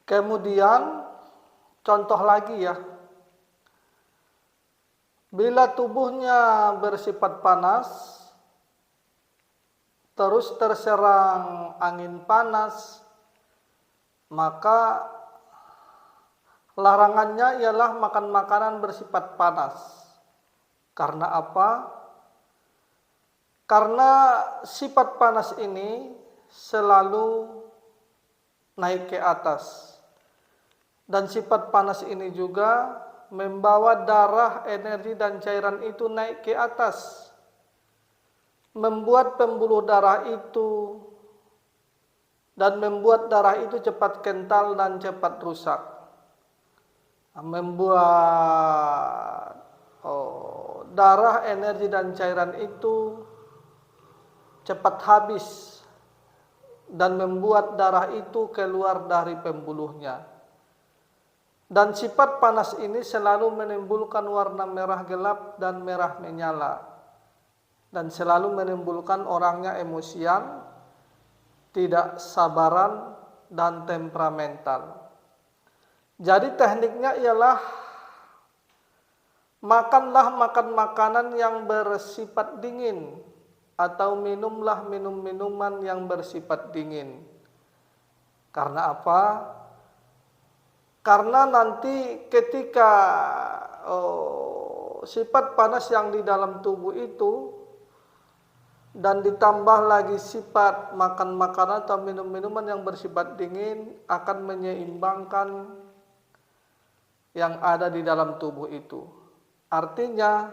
Kemudian contoh lagi ya, bila tubuhnya bersifat panas, terus terserang angin panas, maka larangannya ialah makan makanan bersifat panas. Karena apa? Karena sifat panas ini selalu naik ke atas. Dan sifat panas ini juga membawa darah, energi dan cairan itu naik ke atas. Membuat pembuluh darah itu dan membuat darah itu cepat kental dan cepat rusak. Membuat darah, energi dan cairan itu cepat habis dan membuat darah itu keluar dari pembuluhnya. Dan sifat panas ini selalu menimbulkan warna merah gelap dan merah menyala. Dan selalu menimbulkan orangnya emosian, tidak sabaran, dan temperamental. Jadi tekniknya ialah makanlah makanan yang bersifat dingin, atau minumlah minuman yang bersifat dingin. Karena apa? Karena nanti ketika sifat panas yang di dalam tubuh itu dan ditambah lagi sifat makan makanan atau minum minuman yang bersifat dingin akan menyeimbangkan yang ada di dalam tubuh itu. Artinya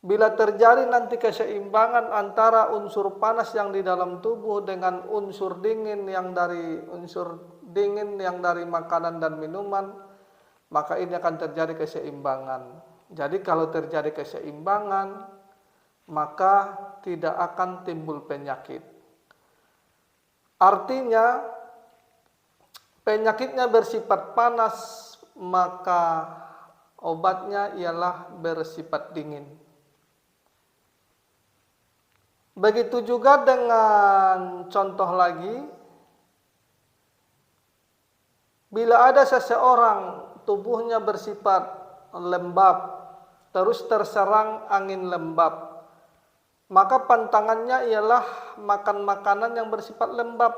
bila terjadi nanti keseimbangan antara unsur panas yang di dalam tubuh dengan unsur dingin yang dari makanan dan minuman, maka ini akan terjadi keseimbangan. Jadi kalau terjadi keseimbangan, maka tidak akan timbul penyakit. Artinya penyakitnya bersifat panas, maka obatnya ialah bersifat dingin. Begitu juga dengan contoh lagi, bila ada seseorang tubuhnya bersifat lembab, terus terserang angin lembab, maka pantangannya ialah makan makanan yang bersifat lembab.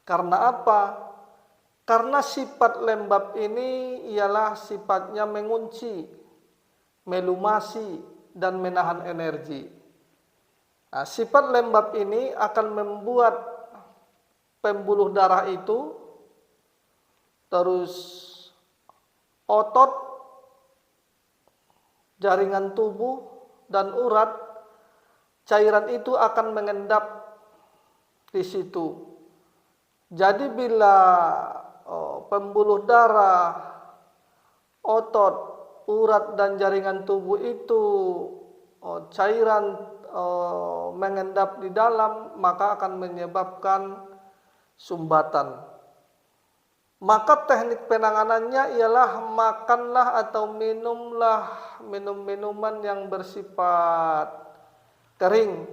Karena apa? Karena sifat lembab ini ialah sifatnya mengunci, melumasi, dan menahan energi. Nah, sifat lembab ini akan membuat pembuluh darah itu, terus otot, jaringan tubuh, dan urat, cairan itu akan mengendap di situ. Jadi bila pembuluh darah, otot, urat, dan jaringan tubuh itu cairan mengendap di dalam, maka akan menyebabkan sumbatan. Maka teknik penanganannya ialah makanlah atau minumlah minuman yang bersifat kering.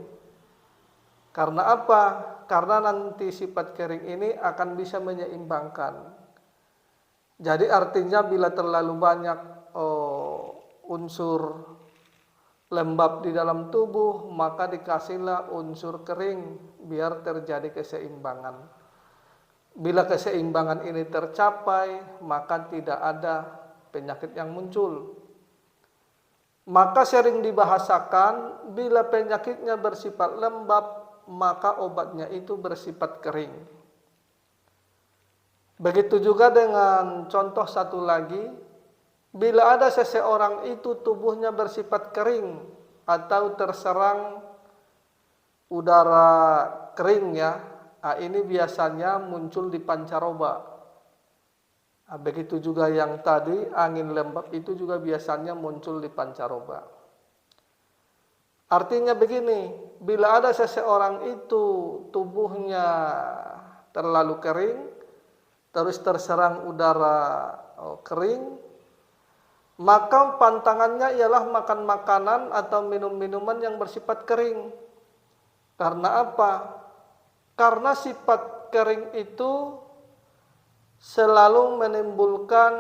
Karena apa? Karena nanti sifat kering ini akan bisa menyeimbangkan. Jadi artinya bila terlalu banyak unsur lembab di dalam tubuh, maka dikasihlah unsur kering biar terjadi keseimbangan. Bila keseimbangan ini tercapai, maka tidak ada penyakit yang muncul. Maka sering dibahasakan bila penyakitnya bersifat lembab, maka obatnya itu bersifat kering. Begitu juga dengan contoh satu lagi, bila ada seseorang itu tubuhnya bersifat kering atau terserang udara kering ya, ini biasanya muncul di pancaroba. Begitu juga yang tadi angin lembab itu juga biasanya muncul di pancaroba. Artinya begini, bila ada seseorang itu tubuhnya terlalu kering, terus terserang udara kering, maka pantangannya ialah makan makanan atau minum minuman yang bersifat kering. Karena apa? Karena sifat kering itu selalu menimbulkan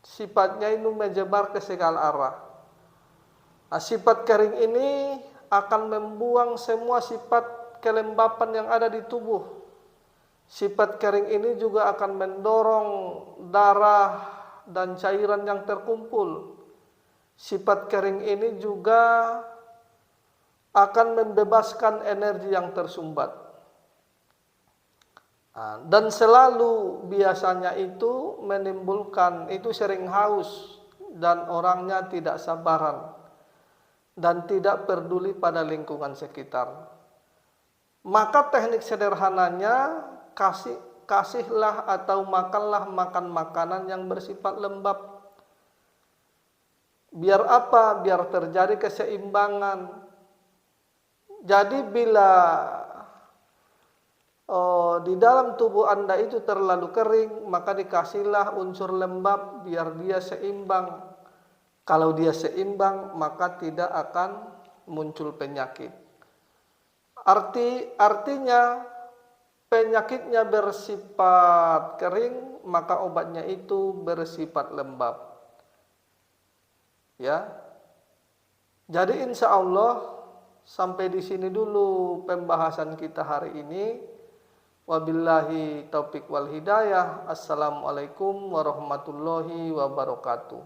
sifatnya itu menyebar ke segala arah. Nah, sifat kering ini akan membuang semua sifat kelembapan yang ada di tubuh. Sifat kering ini juga akan mendorong darah dan cairan yang terkumpul. Sifat kering ini juga akan membebaskan energi yang tersumbat. Dan selalu biasanya itu menimbulkan, itu sering haus dan orangnya tidak sabaran dan tidak peduli pada lingkungan sekitar. Maka teknik sederhananya, kasihlah atau makanlah makanan yang bersifat lembab. Biar apa? Biar terjadi keseimbangan. Jadi bila di dalam tubuh Anda itu terlalu kering, maka dikasihlah unsur lembab biar dia seimbang. Kalau dia seimbang, maka tidak akan muncul penyakit. Artinya penyakitnya bersifat kering, maka obatnya itu bersifat lembab. Ya. Jadi insya Allah sampai di sini dulu pembahasan kita hari ini. Wabillahi taufik wal hidayah. Assalamualaikum warahmatullahi wabarakatuh.